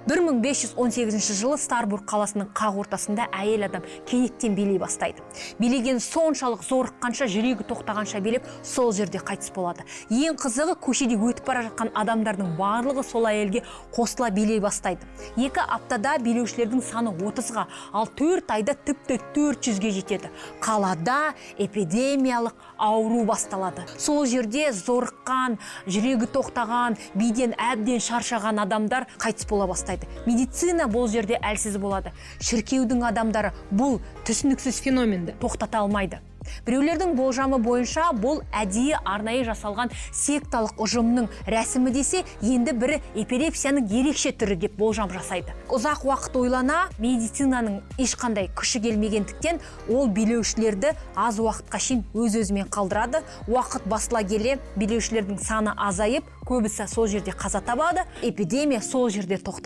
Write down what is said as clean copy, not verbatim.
1518 жылы Старбург қаласының қақ ортасында әйел адам кенеттен билей бастайды. Билеген соншалық зорыққанша, жүрегі тоқтағанша билеп, сол жерде қайтыс болады. Ең қызығы, көшеде өтіп бара жатқан адамдардың барлығы сол әйелге қосыла билей бастайды. 2 аптада билеушілердің саны 30-ға, ал 4 айда тіпті 400-ге жетеді. Қалада эпидемиялық ауру басталады. Сол жерде зорыққан, жүрегі тоқтаған, биден әбден шаршаған адамдар қайтыс бола бастайды. Медицина бұл жерде әлсіз болады. Шіркеудің адамдары бұл түсініксіз феноменді тоқтата алмайды. Біреулердің болжамы бойынша бұл әдейі арнайы жасалған секталық ұжымның рәсімі десе, енді бірі эпилепсияның ерекше түрі деп болжам жасайды. Ұзақ уақыт ойлана, медицинаның ешқандай күші келмегендіктен ол билеушілерді аз уақытқа шейін өз-өзімен қалдырады. Уақыт басыла келе, билеушілердің саны азайып, көбісі сол жерде қаза табады. Эпидемия сол жерде тоқтайды.